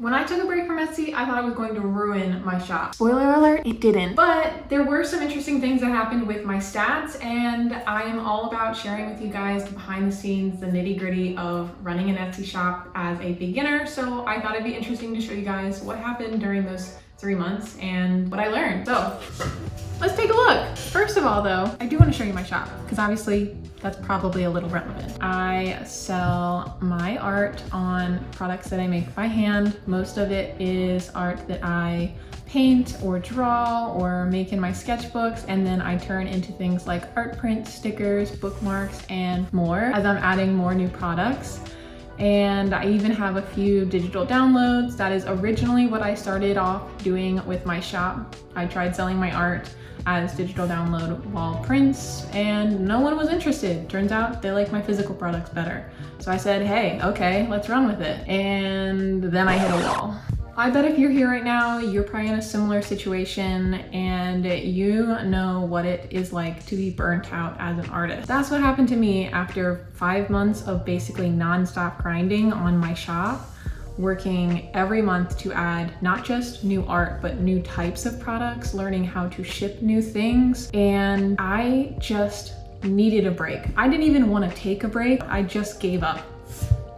When I took a break from Etsy, I thought it was going to ruin my shop. Spoiler alert, it didn't. But there were some interesting things that happened with my stats, and I am all about sharing with you guys the behind the scenes, the nitty gritty of running an Etsy shop as a beginner. So I thought it'd be interesting to show you guys what happened during those 3 months and what I learned. So let's take a look. First of all though, I do want to show you my shop because obviously that's probably a little relevant. I sell my art on products that I make by hand. Most of it is art that I paint or draw or make in my sketchbooks, and then I turn into things like art prints, stickers, bookmarks, and more as I'm adding more new products. And I even have a few digital downloads. That is originally what I started off doing with my shop. I tried selling my art as digital download wall prints and no one was interested. Turns out they like my physical products better. So I said, hey, okay, let's run with it. And then I hit a wall. I bet if you're here right now, you're probably in a similar situation and you know what it is like to be burnt out as an artist. That's what happened to me after 5 months of basically nonstop grinding on my shop, working every month to add not just new art, but new types of products, learning how to ship new things. And I just needed a break. I didn't even want to take a break. I just gave up.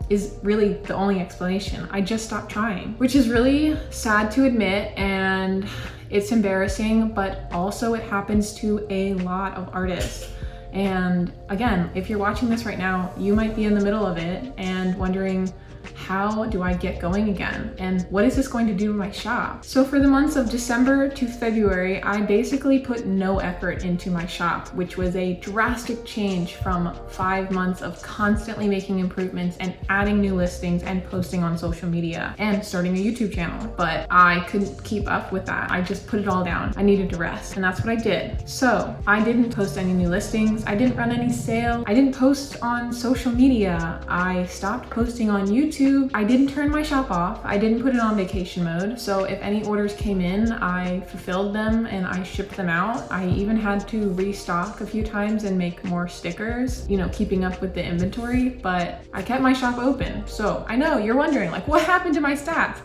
Is really the only explanation. I just stopped trying, which is really sad to admit, and it's embarrassing, but also it happens to a lot of artists. And again, if you're watching this right now, you might be in the middle of it and wondering, how do I get going again? And what is this going to do to my shop? So for the months of December to February, I basically put no effort into my shop, which was a drastic change from 5 months of constantly making improvements and adding new listings and posting on social media and starting a YouTube channel. But I couldn't keep up with that. I just put it all down. I needed to rest, and that's what I did. So I didn't post any new listings. I didn't run any sales. I didn't post on social media. I stopped posting on YouTube. I didn't turn my shop off. I didn't put it on vacation mode. So if any orders came in, I fulfilled them and I shipped them out. I even had to restock a few times and make more stickers, you know, keeping up with the inventory, but I kept my shop open. So I know you're wondering, like, what happened to my stats?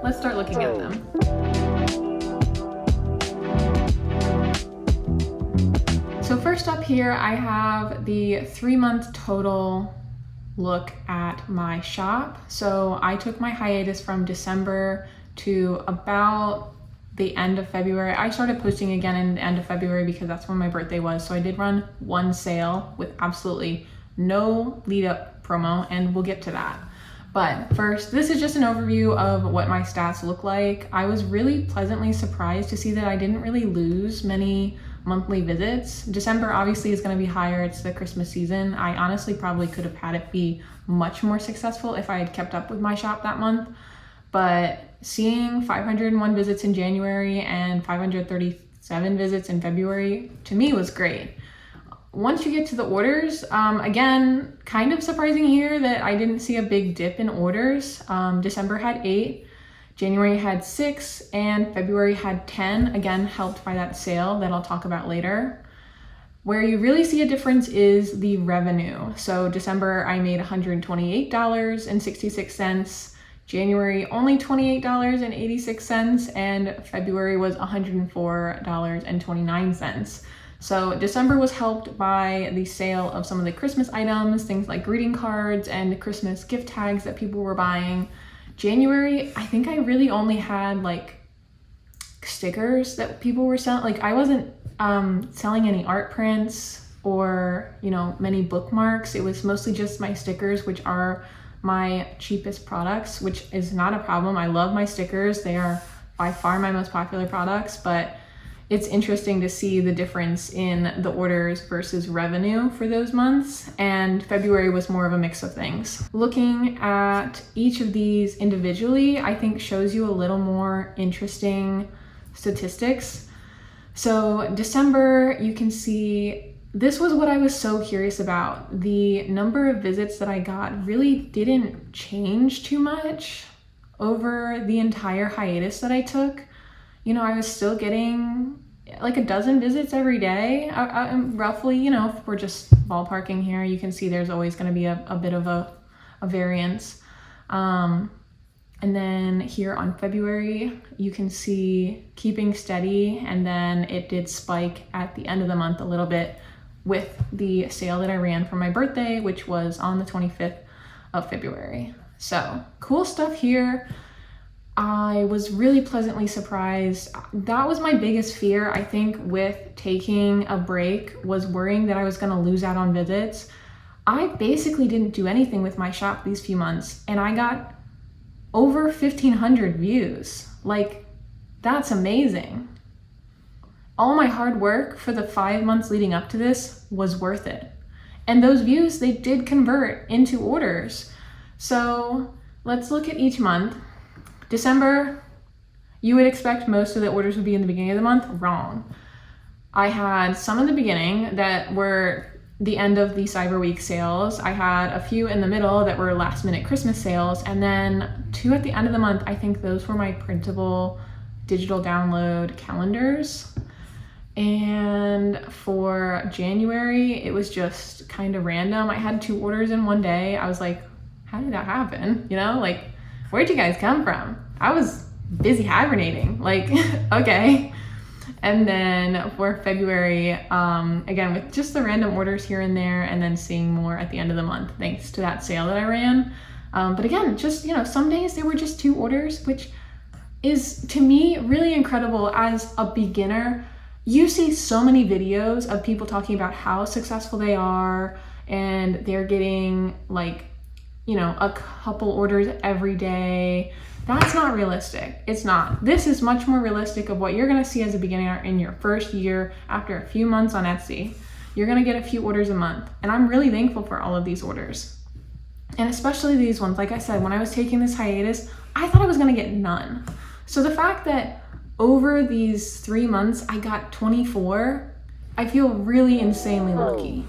Let's start looking at them. So first up here, I have the 3-month total look at my shop. So I took my hiatus from December to about the end of February. I started posting again in the end of February because that's when my birthday was. So I did run one sale with absolutely no lead up promo, and we'll get to that. But first, this is just an overview of what my stats look like. I was really pleasantly surprised to see that I didn't really lose many monthly visits. December obviously is going to be higher. It's the Christmas season. I honestly probably could have had it be much more successful if I had kept up with my shop that month. But seeing 501 visits in January and 537 visits in February to me was great. Once you get to the orders, again, kind of surprising here that I didn't see a big dip in orders. December had 8. January had 6 and February had 10, again, helped by that sale that I'll talk about later. Where you really see a difference is the revenue. So December, I made $128.66. January, only $28.86, and February was $104.29. So December was helped by the sale of some of the Christmas items, things like greeting cards and Christmas gift tags that people were buying. January, I think I really only had like stickers that people were selling. Like I wasn't selling any art prints or, you know, many bookmarks. It was mostly just my stickers, which are my cheapest products, which is not a problem. I love my stickers. They are by far my most popular products, but it's interesting to see the difference in the orders versus revenue for those months, and February was more of a mix of things. Looking at each of these individually, I think shows you a little more interesting statistics. So December, you can see, this was what I was so curious about. The number of visits that I got really didn't change too much over the entire hiatus that I took. You know, I was still getting like a dozen visits every day, roughly. You know, if we're just ballparking here, you can see there's always going to be a bit of a variance. And then here on February, you can see keeping steady, and then it did spike at the end of the month a little bit with the sale that I ran for my birthday, which was on the 25th of February. So cool stuff here. I was really pleasantly surprised. That was my biggest fear, I think, with taking a break, was worrying that I was gonna lose out on visits. I basically didn't do anything with my shop these few months, and I got over 1,500 views. Like, that's amazing. All my hard work for the 5 months leading up to this was worth it. And those views, they did convert into orders. So let's look at each month. December, you would expect most of the orders would be in the beginning of the month. Wrong. I had some in the beginning that were the end of the Cyber Week sales. I had a few in the middle that were last minute Christmas sales, and then 2 at the end of the month. I think those were my printable digital download calendars. And for January, it was just kind of random. I had 2 orders in one day. I was like, how did that happen? You know, like, where'd you guys come from? I was busy hibernating, like, okay. And then for February, again, with just the random orders here and there, and then seeing more at the end of the month, thanks to that sale that I ran. But again, just, you know, some days there were just 2 orders, which is, to me, really incredible. As a beginner, you see so many videos of people talking about how successful they are, and they're getting, like, you know, a couple orders every day. That's not realistic. It's not. This is much more realistic of what you're gonna see as a beginner in your first year after a few months on Etsy. You're gonna get a few orders a month. And I'm really thankful for all of these orders. And especially these ones. Like I said, when I was taking this hiatus, I thought I was gonna get none. So the fact that over these 3 months, I got 24, I feel really insanely lucky.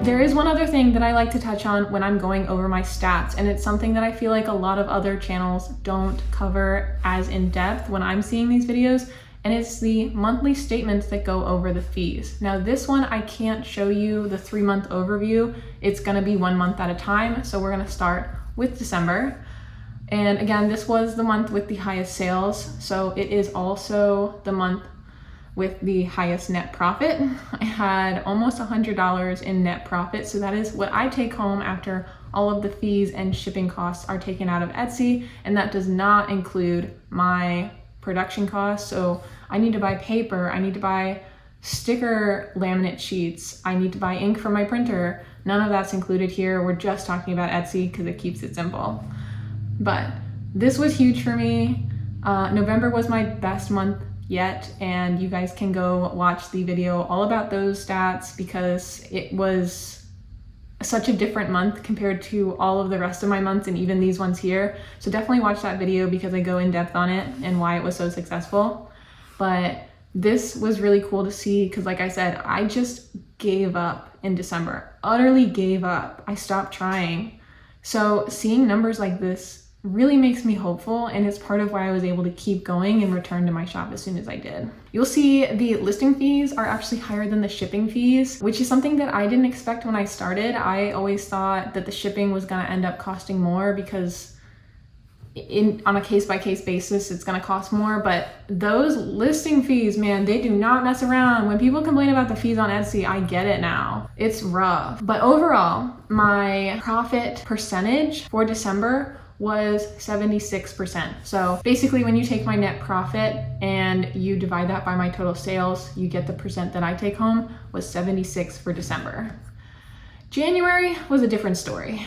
There is one other thing that I like to touch on when I'm going over my stats, and it's something that I feel like a lot of other channels don't cover as in depth when I'm seeing these videos, and it's the monthly statements that go over the fees. Now this one, I can't show you the 3-month overview. It's gonna be 1 month at a time, so we're gonna start with December. And again, this was the month with the highest sales, so it is also the month with the highest net profit. I had almost $100 in net profit, so that is what I take home after all of the fees and shipping costs are taken out of Etsy, and that does not include my production costs. So I need to buy paper, I need to buy sticker laminate sheets, I need to buy ink for my printer. None of that's included here. We're just talking about Etsy because it keeps it simple. But this was huge for me. November was my best month yet, and you guys can go watch the video all about those stats because it was such a different month compared to all of the rest of my months and even these ones here. So definitely watch that video because I go in depth on it and why it was so successful. But this was really cool to see because, like I said, I just gave up in December, utterly gave up. I stopped trying. So seeing numbers like this really makes me hopeful, and it's part of why I was able to keep going and return to my shop as soon as I did. You'll see the listing fees are actually higher than the shipping fees, which is something that I didn't expect when I started. I always thought that the shipping was gonna end up costing more because on a case-by-case basis, it's gonna cost more, but those listing fees, man, they do not mess around. When people complain about the fees on Etsy, I get it now. It's rough. But overall, my profit percentage for December was 76%. So basically when you take my net profit and you divide that by my total sales, you get the percent that I take home was 76 for December. January was a different story.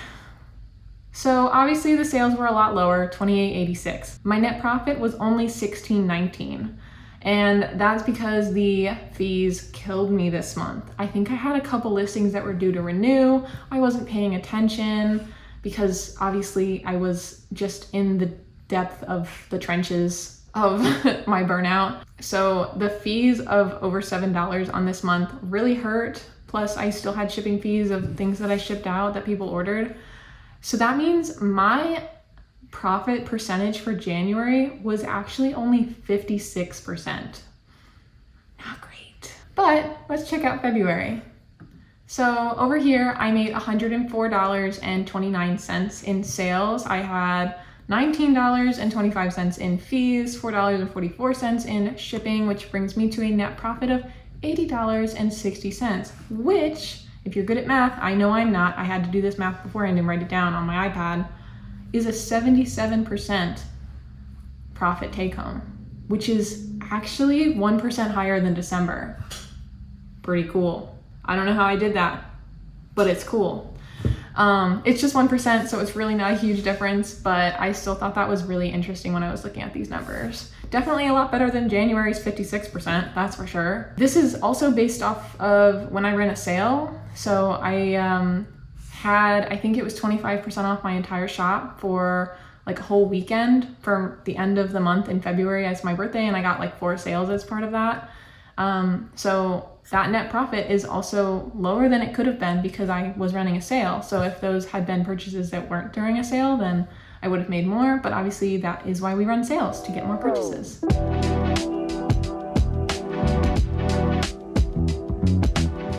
So obviously the sales were a lot lower, 28.86. My net profit was only 16.19. And that's because the fees killed me this month. I think I had a couple listings that were due to renew. I wasn't paying attention because obviously I was just in the depth of the trenches of my burnout. So the fees of over $7 on this month really hurt. Plus I still had shipping fees of things that I shipped out that people ordered. So that means my profit percentage for January was actually only 56%. Not great. But let's check out February. So over here, I made $104.29 in sales. I had $19.25 in fees, $4.44 in shipping, which brings me to a net profit of $80.60, which, if you're good at math, I know I'm not, I had to do this math beforehand and write it down on my iPad, is a 77% profit take home, which is actually 1% higher than December. Pretty cool. I don't know how I did that, but it's cool. It's just 1%, so it's really not a huge difference, but I still thought that was really interesting when I was looking at these numbers. Definitely a lot better than January's 56%, that's for sure. This is also based off of when I ran a sale. So I had, I think it was 25% off my entire shop for like a whole weekend for the end of the month in February as my birthday, and I got like 4 sales as part of that. So that net profit is also lower than it could have been because I was running a sale. So if those had been purchases that weren't during a sale, then I would have made more, but obviously that is why we run sales, to get more purchases.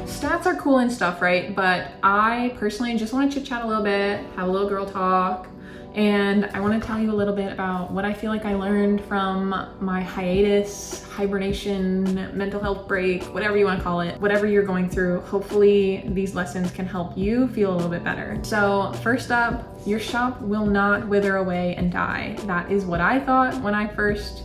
Stats are cool and stuff, right? But I personally just want to chit chat a little bit, have a little girl talk, and I want to tell you a little bit about what I feel like I learned from my hiatus, hibernation, mental health break, whatever you want to call it, whatever you're going through. Hopefully these lessons can help you feel a little bit better. So first up, your shop will not wither away and die. That is what I thought when I first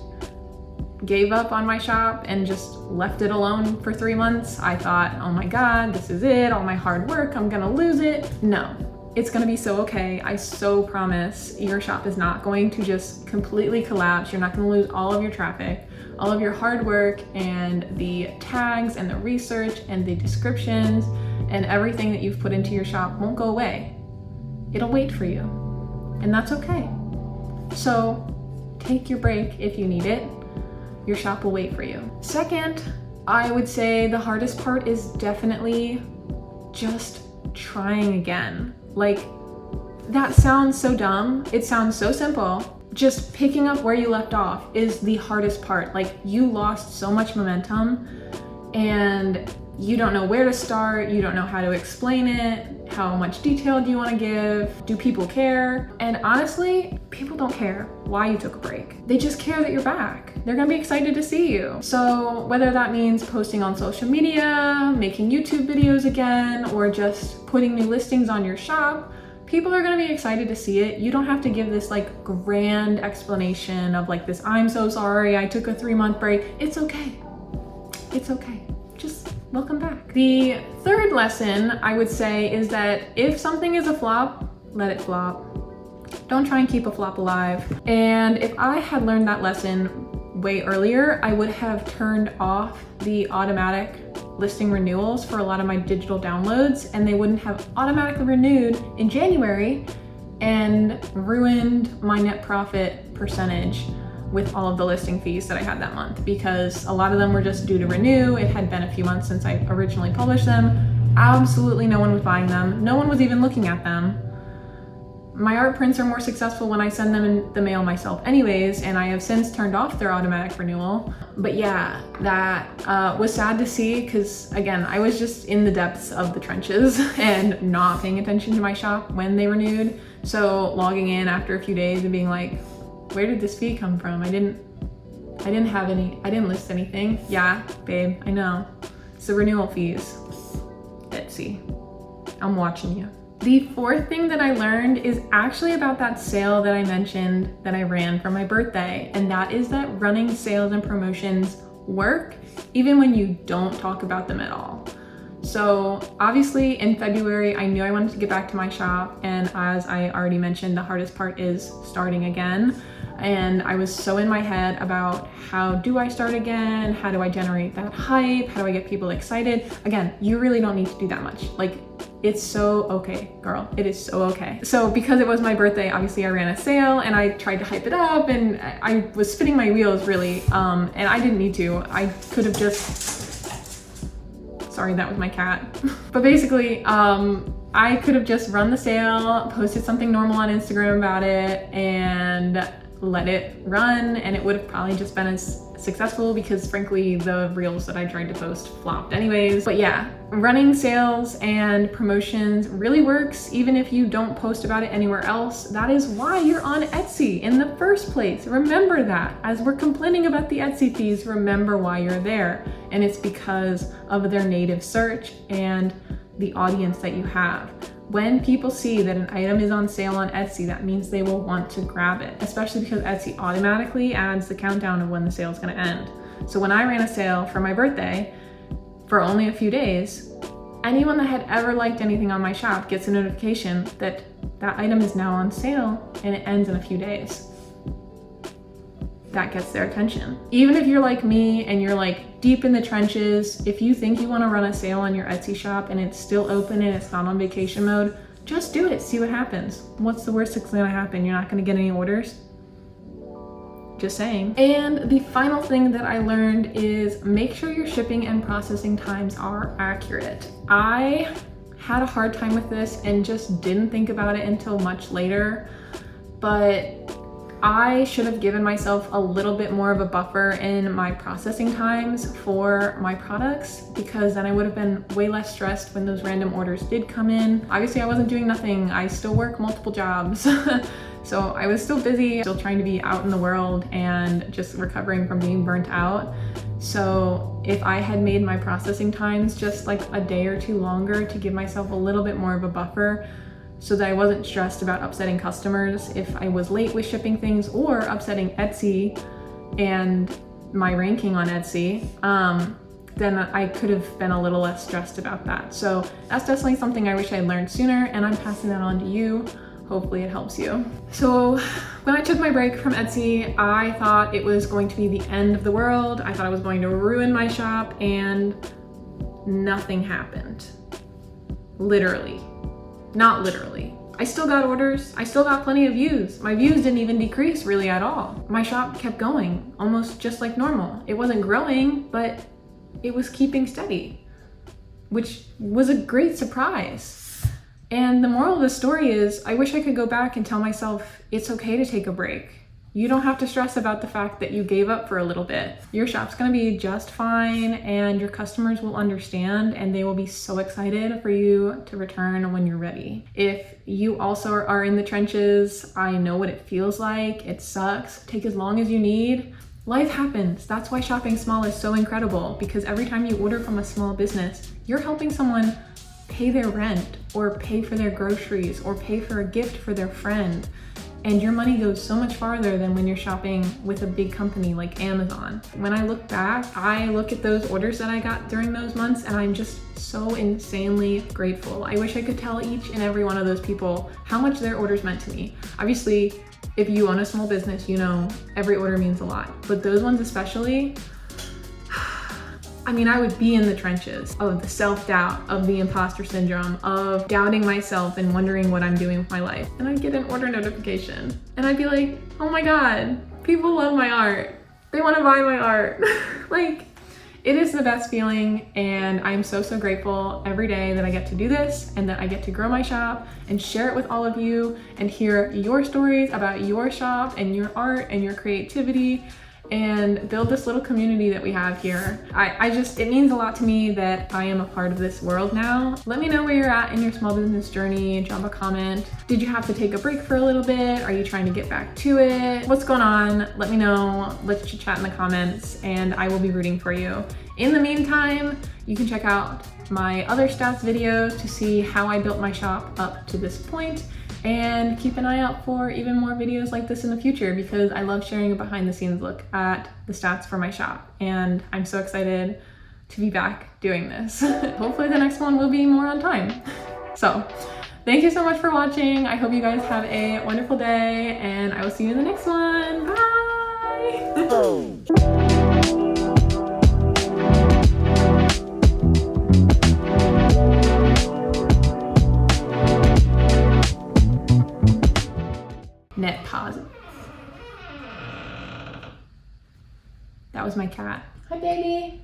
gave up on my shop and just left it alone for 3 months. I thought, oh my God, this is it, all my hard work, I'm gonna lose it. No. It's gonna be so okay. I so promise your shop is not going to just completely collapse. You're not gonna lose all of your traffic. All of your hard work and the tags and the research and the descriptions and everything that you've put into your shop won't go away. It'll wait for you, and that's okay. So take your break if you need it. Your shop will wait for you. Second, I would say the hardest part is definitely just trying again. Like, that sounds so dumb. It sounds so simple. Just picking up where you left off is the hardest part. Like, you lost so much momentum and you don't know where to start. You don't know how to explain it. How much detail do you want to give? Do people care? And honestly, people don't care why you took a break. They just care that you're back. They're gonna be excited to see you. So whether that means posting on social media, making YouTube videos again, or just putting new listings on your shop, people are gonna be excited to see it. You don't have to give this like grand explanation of like this, I'm so sorry, I took a 3-month break. It's okay. It's okay. Just welcome back. The third lesson I would say is that if something is a flop, let it flop. Don't try and keep a flop alive. And if I had learned that lesson way earlier, I would have turned off the automatic listing renewals for a lot of my digital downloads, and they wouldn't have automatically renewed in January and ruined my net profit percentage with all of the listing fees that I had that month, because a lot of them were just due to renew. It had been a few months since I originally published them. Absolutely no one was buying them. No one was even looking at them. My art prints are more successful when I send them in the mail myself anyways, and I have since turned off their automatic renewal. But yeah, that was sad to see, because again, I was just in the depths of the trenches and not paying attention to my shop when they renewed. So logging in after a few days and being like, where did this fee come from? I didn't list anything. Yeah, babe, I know. It's the renewal fees. Etsy, I'm watching you. The fourth thing that I learned is actually about that sale that I mentioned that I ran for my birthday, and that is that running sales and promotions work even when you don't talk about them at all. So obviously in February, I knew I wanted to get back to my shop, and as I already mentioned, the hardest part is starting again. And I was so in my head about how do I start again? How do I generate that hype? How do I get people excited? Again, you really don't need to do that much. Like, it's so okay, girl. It is so okay. So because it was my birthday, obviously I ran a sale and I tried to hype it up, and I was spinning my wheels really, and I didn't need to. I could have just, sorry, that was my cat. But basically, I could have just run the sale, posted something normal on Instagram about it, and let it run, and it would have probably just been as successful because frankly the reels that I tried to post flopped anyways. But yeah, running sales and promotions really works even if you don't post about it anywhere else. That is why you're on Etsy in the first place. Remember that. As we're complaining about the Etsy fees, remember why you're there. And it's because of their native search and the audience that you have. When people see that an item is on sale on Etsy, that means they will want to grab it, especially because Etsy automatically adds the countdown of when the sale is going to end. So when I ran a sale for my birthday for only a few days, anyone that had ever liked anything on my shop gets a notification that that item is now on sale and it ends in a few days. That gets their attention. Even if you're like me and you're like deep in the trenches, if you think you want to run a sale on your Etsy shop and it's still open and it's not on vacation mode, just do it, see what happens. What's the worst that's gonna happen? You're not gonna get any orders? Just saying. And the final thing that I learned is make sure your shipping and processing times are accurate. I had a hard time with this and just didn't think about it until much later, but I should have given myself a little bit more of a buffer in my processing times for my products, because then I would have been way less stressed when those random orders did come in. Obviously I wasn't doing nothing. I still work multiple jobs. So I was still busy, still trying to be out in the world and just recovering from being burnt out. So if I had made my processing times just like a day or two longer to give myself a little bit more of a buffer, so that I wasn't stressed about upsetting customers if I was late with shipping things or upsetting Etsy and my ranking on Etsy, then I could have been a little less stressed about that. So that's definitely something I wish I learned sooner, and I'm passing that on to you. Hopefully it helps you. So when I took my break from Etsy, I thought it was going to be the end of the world. I thought I was going to ruin my shop, and nothing happened. Literally. Not literally. I still got orders. I still got plenty of views. My views didn't even decrease really at all. My shop kept going, almost just like normal. It wasn't growing, but it was keeping steady, which was a great surprise. And the moral of the story is, I wish I could go back and tell myself it's okay to take a break. You don't have to stress about the fact that you gave up for a little bit. Your shop's gonna be just fine, and your customers will understand, and they will be so excited for you to return when you're ready. If you also are in the trenches, I know what it feels like. It sucks. Take as long as you need. Life happens. That's why shopping small is so incredible, because every time you order from a small business, you're helping someone pay their rent or pay for their groceries or pay for a gift for their friend. And your money goes so much farther than when you're shopping with a big company like Amazon. When I look back, I look at those orders that I got during those months, and I'm just so insanely grateful. I wish I could tell each and every one of those people how much their orders meant to me. Obviously, if you own a small business, you know every order means a lot. But those ones especially, I mean, I would be in the trenches of the self-doubt, of the imposter syndrome, of doubting myself and wondering what I'm doing with my life. And I'd get an order notification and I'd be like, oh my God, people love my art. They want to buy my art. Like, it is the best feeling, and I'm so, so grateful every day that I get to do this and that I get to grow my shop and share it with all of you and hear your stories about your shop and your art and your creativity, and build this little community that we have here. It means a lot to me that I am a part of this world now. Let me know where you're at in your small business journey. Drop a comment. Did you have to take a break for a little bit? Are you trying to get back to it? What's going on? Let me know. Let's chit chat in the comments, and I will be rooting for you. In the meantime, you can check out my other stats videos to see how I built my shop up to this point. And keep an eye out for even more videos like this in the future, because I love sharing a behind the scenes look at the stats for my shop. And I'm so excited to be back doing this. Hopefully the next one will be more on time. So thank you so much for watching. I hope you guys have a wonderful day, and I will see you in the next one. Bye. Net positive. That was my cat. Hi, baby.